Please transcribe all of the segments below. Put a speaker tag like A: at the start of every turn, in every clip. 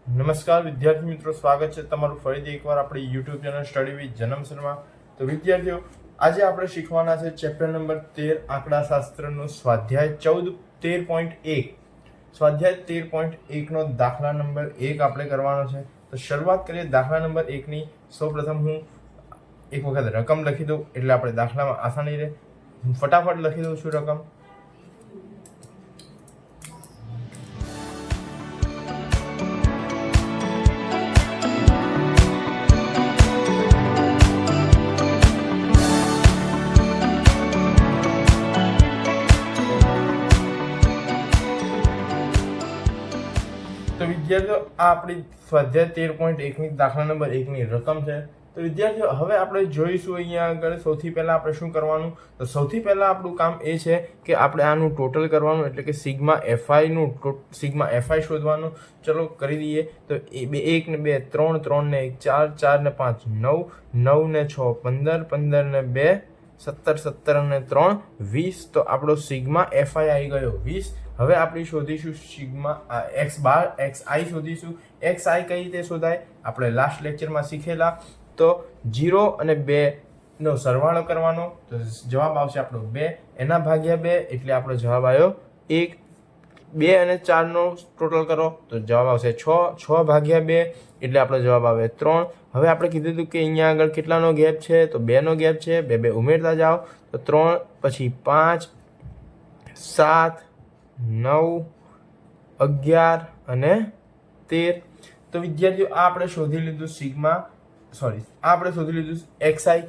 A: નમસ્કાર વિદ્યાર્થી મિત્રો, સ્વાગત છે તમારું ફરીથી એકવાર આપણી યુટ્યુબ ચેનલ સ્ટડી વિથ જનમ શર્મા. તો વિદ્યાર્થીઓ, આજે આપણે શીખવાના છે ચેપ્ટર નંબર 13 આંકડાશાસ્ત્રનો સ્વાધ્યાય 13.1. સ્વાધ્યાય 13.1 નો દાખલા નંબર 1 આપણે કરવાનો છે. તો શરૂઆત કરીએ દાખલા નંબર 1 ની. સૌપ્રથમ હું એક વખત રકમ લખી દઉં એટલે આપણે દાખલામાં આસાની રહે. હું ફટાફટ લખી દઉં છું રકમ. તો વિદ્યાર્થીઓ, આ આપણી સ્વાધ્યાય 13.1 ની દાખલા નંબર 1 ની રકમ છે. તો વિદ્યાર્થીઓ, હવે આપણે જોઈશું અહીંયા આગળ સૌથી પહેલા આપણે શું કરવાનું. તો સૌથી પહેલા આપણું કામ એ છે કે આપણે આનું ટોટલ કરવાનું, એટલે કે સિગ્મા એફઆઈ શોધવાનું. ચલો કરી દઈએ. તો 1 ને 2 3, 3 ને 1 4, 4 ને 5 9, 9 ને 6 15, 15 ને 2 17, 17 ને 3 20. તો આપણો સિગ્મા એફઆઈ આવી ગયો 20. હવે આપણે શોધીશું સિગ્મા એક્સ બાર, એક્સઆઈ શોધીશું. એક્સઆઈ કઈ રીતે શોધાય આપણે લાસ્ટ લેક્ચરમાં શીખેલા. તો 0 અને 2 નો સરવાળો કરવાનો. તો જવાબ આવશે આપણો 2, એના ભાગ્યા 2 એટલે આપણો જવાબ આવ્યો 1. 2 અને 4 નો ટોટલ કરો તો જવાબ આવશે 6. 6 ભાગ્યા 2 એટલે આપણો જવાબ આવે 3. હવે આપણે કીધું હતું કે અહીંયા આગળ કેટલાનો ગેપ છે, તો 2 નો ગેપ છે. 2 2 ઉમેરતા જાઓ તો 3, પછી 5, 7, 9, 11 અને 13. તો વિદ્યાર્થીઓ, આ આપણે શોધી લીધું આપણે શોધી લીધું એક્સઆઈ,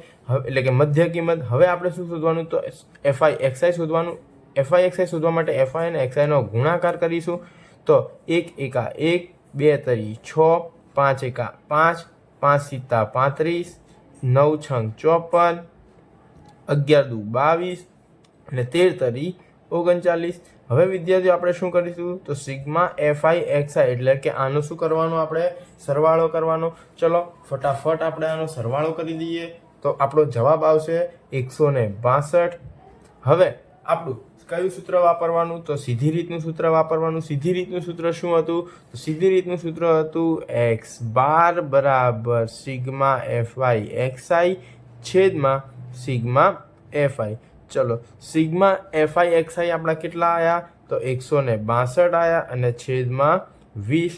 A: એટલે કે મધ્ય કિંમત. હવે આપણે શું શોધવાનું, તો એફઆઈ એક્સઆઈ શોધવાનું. એફઆઈ એક્સઆઈ શોધવા માટે એફઆઈ અને એક્સઆઈ નો ગુણાકાર કરીશું. તો 1 એકા 1, 2 તરી 6, 5 એકા 5, 5 સિત્તા 35, 9 છંગ 54, 11 દુ 22 અને 13 તરી 39. હવે વિદ્યાર્થીઓ, આપણે શું કરીશું, તો સિગ્મા એફઆઈ એક્સઆઈ એટલે કે આનો શું કરવાનું, આપણે સરવાળો કરવાનો. ચલો ફટાફટ આપણે આનો સરવાળો કરી દઈએ. તો આપણો જવાબ આવશે 162. હવે આપણું કયું સૂત્ર વાપરવાનું, તો સીધી રીતનું સૂત્ર વાપરવાનું. સીધી રીતનું સૂત્ર શું હતું, તો સીધી રીતનું સૂત્ર હતું એક્સ બાર બરાબર સિગ્મા એફઆઈ એક્સઆઈ છેદમાં સિગ્મા એફઆઈ. ચલો સિગ્મા એફઆઈ એક્સઆઈ આપણા કેટલા આવ્યા, તો 162 આવ્યા અને છેદમાં 20.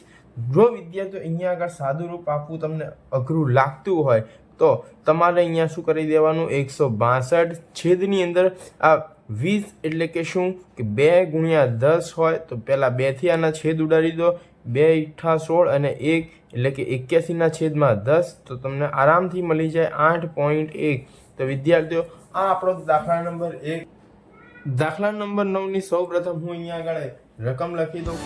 A: જો વિદ્યાર્થીઓ અહીંયા આગળ સાદું રૂપ આપવું તમને અઘરું લાગતું હોય તો તમારે અહીંયા શું કરી દેવાનું, 162 છેદની અંદર આ 20 એટલે કે શું કે 2 ગુણ્યા 10 હોય તો પહેલા 2 થી આના છેદ ઉડાડી દો. 2 ઈઠા 16 અને 1 એટલે કે 81 ના છેદમાં 10. તો તમને આરામથી મળી જાય 8.1. તો વિદ્યાર્થીઓ, આ આપણો દાખલા નંબર 1. દાખલા નંબર 9 ની સૌ પ્રથમ હું અહીંયા આગળ રકમ લખી દઉં.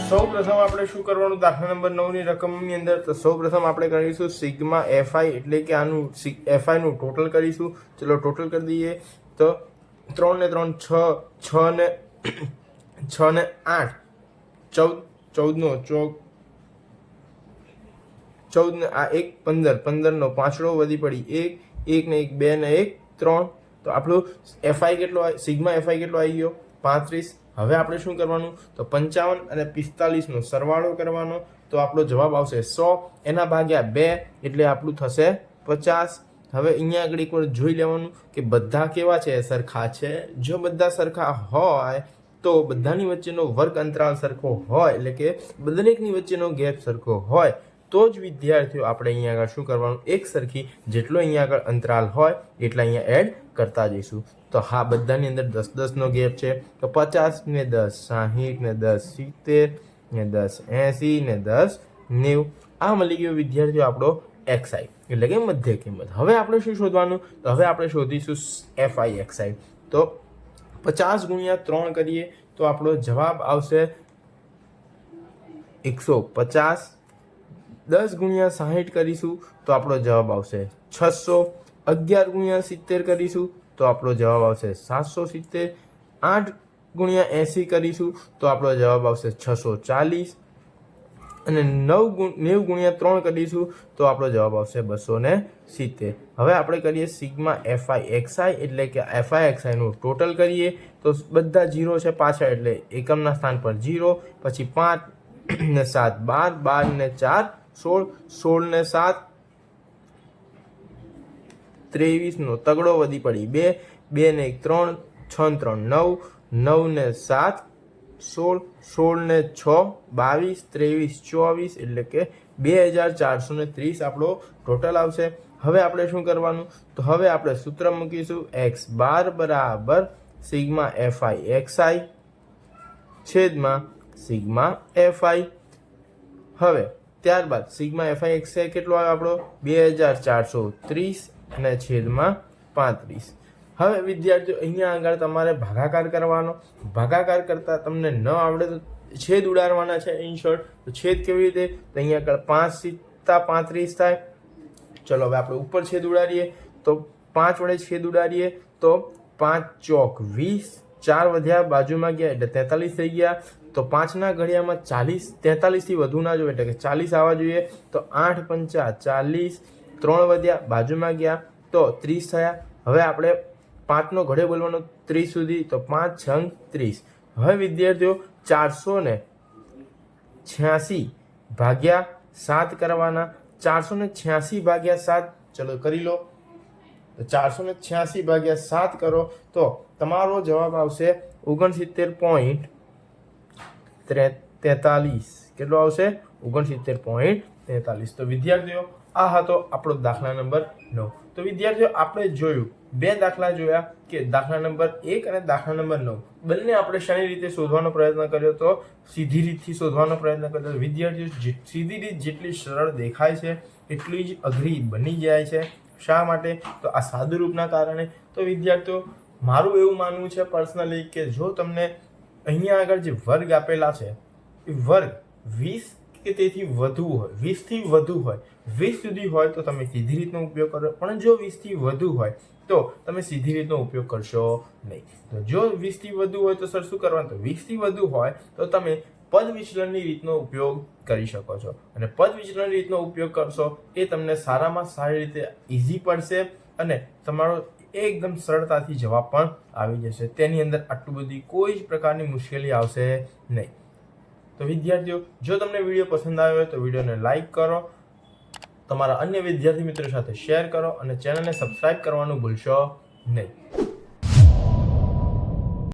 A: સૌ પ્રથમ આપણે શું કરવાનું દાખલા નંબર 9 ની રકમની અંદર, તો સૌ પ્રથમ આપણે કરીશું સિગ્મા એફઆઈ એટલે કે આનું એફઆઈ નું ટોટલ કરીશું. ચલો ટોટલ કરી દઈએ. તો 3 ને 3 6, 6 ને 8 14, 14 નો 14 ને આ 1 15, 15 નો પાંચડો વધી પડી 1, 1 ને 1 2 ને 1 3. તો આપણું એફઆઈ કેટલો, સિગ્મા એફઆઈ કેટલો આવી ગયો 35. હવે આપણે શું કરવાનું, તો 55 અને 45 નો સરવાળો કરવાનો. તો આપણો જવાબ આવશે 100, એના ભાગ્યા 2 એટલે આપણું થશે 50. હવે અહીંયા આગળ એકવાર જોઈ લેવાનું કે બધા કેવા છે, સરખા છે. જો બધા સરખા હોય તો બધાની વચ્ચેનો વર્ગ અંતરાલ સરખો હોય, એટલે કે દરેકની વચ્ચેનો ગેપ સરખો હોય તો જ વિદ્યાર્થીઓ આપણે અહીંયા આગળ શું કરવાનું, એક સરખી જેટલો અહીંયા આગળ અંતરાલ હોય એટલા અહીંયા એડ કરતા જઈશું. તો હા, બધાની અંદર 10 10 નો ગેપ છે. તો 50 ને 10 60 ને 10 70 ને 10 80 ને 10 90. આ મળી ગયો વિદ્યાર્થીઓ આપણો એક્સઆઈ એટલે કે મધ્ય કિંમત. હવે આપણે શું શોધવાનું, તો હવે આપણે શોધીશું એફઆઈ એક્સઆઈ. તો 50 ગુણ્યા 3 કરીએ તો આપણો જવાબ આવશે 150. 10 ગુણ્યા 60 કરીશું તો આપણો જવાબ આવશે 600. 11 ગુણ્યા 70 કરીશું તો આપણો જવાબ આવશે 770. 8 ગુણ્યા 80 કરીશું તો આપણો જવાબ આવશે 640. અને 90 ગુણ્યા 3 કરીશું તો આપણો જવાબ આવશે 270. હવે આપણે કરીએ સિગ્મા FIXI, એટલે કે FIXI નું ટોટલ કરીએ તો બધા 0 છે પાછળ, એટલે એકમના સ્થાન પર 0, પછી 5 ને 7 12, 12 ને 4 16, 16 ને 7 23 નો તગડો વધી પડી 2, 2 ને 1 3, 6 ને 3 9, 9 ને 7 16, 16 ને 6 22, 23 24, એટલે કે 2430 આપણો ટોટલ આવશે. હવે આપણે શું કરવાનું, તો હવે આપણે સૂત્ર મૂકીશું x બાર બરાબર સિગ્મા FIXI છેદમાં સિગ્મા FI. હવે ત્યારબાદ સિગ્મા FIXI કેટલો આવે આપણો 2430 અને છેદમાં 35. હવે વિદ્યાર્થીઓ અહીંયા આગળ તમારે ભાગાકાર કરવાનો. ભાગાકાર કરતા તમને ન આવડે તો છેદ ઉડાડવાના છે. ઇન શોર્ટ, તો છેદ કેવી રીતે, તો અહીંયા આગળ 5 સીતા 35 થાય. ચલો હવે આપણે ઉપર છેદ ઉડાડીએ તો 5 વડે છેદ ઉડાડીએ તો 5 ચોક 20, 4 વધ્યા બાજુમાં ગયા એટલે 43 થઈ ગયા. તો 5 ના ઘડિયામાં 40, 43 થી વધુ ના જોઈએ એટલે કે 40 આવવા જોઈએ. તો 8 પંચા 40, 3 વધ્યા બાજુમાં ગયા તો 30 થયા. હવે આપણે 5 નો ઘડિયો બોલવાનો 30 સુધી, તો 5 છંગ 30. હવે વિદ્યાર્થીઓ 486 ભાગ્યા 7 કરવાના. 486 ભાગ્યા 7 ચલો કરી લો. તો 486 ભાગ્યા 7 કરો તો તમારો જવાબ આવશે 69.43. કેટલો આવશે? 69.43. તો વિદ્યાર્થીઓ આ હતો આપણો દાખલા નંબર 9. તો વિદ્યાર્થીઓ આપણે જોયું, બે દાખલા જોયા કે દાખલા નંબર 1 અને દાખલા નંબર 9 બંને આપણે શાની રીતે શોધવાનો પ્રયત્ન કર્યો, તો સીધી રીતથી શોધવાનો પ્રયત્ન કર્યો. વિદ્યાર્થીઓ સીધી રીત જેટલી સરળ દેખાય છે એટલી જ અઘરી બની જાય છે. શા માટે? તો આ સાદુરૂપના કારણે. તો વિદ્યાર્થીઓ મારું એવું માનવું છે પર્સનલી કે જો તમને અહીંયા આગળ જે વર્ગ આપેલા છે એ વર્ગ 20 કે તેથી વધુ હોય, 20 થી વધુ હોય, 20 સુધી હોય તો તમે સીધી રીતનો ઉપયોગ કરો. પણ જો 20 થી વધુ હોય તો તમે સીધી રીતનો ઉપયોગ કરશો નહીં. તો જો 20 થી વધુ હોય તો સર શું કરવાનું? તો 20 થી વધુ હોય તો તમે પદ વિચલનની રીતનો ઉપયોગ કરી શકો છો. અને પદ વિચલનની રીતનો ઉપયોગ કરશો એ તમને સારામાં સારી રીતે ઇઝી પડશે અને તમારો એકદમ સરળતાથી જવાબ પણ આવી જશે. તેની અંદર આટલું બધી કોઈ જ પ્રકારની મુશ્કેલી આવશે નહીં. તો વિદ્યાર્થીઓ જો તમને વિડીયો પસંદ આવ્યો હોય તો વિડીયોને લાઈક કરો, તમારા અન્ય વિદ્યાર્થી મિત્રો સાથે શેર કરો અને ચેનલને સબસ્ક્રાઇબ કરવાનું ભૂલશો નહીં.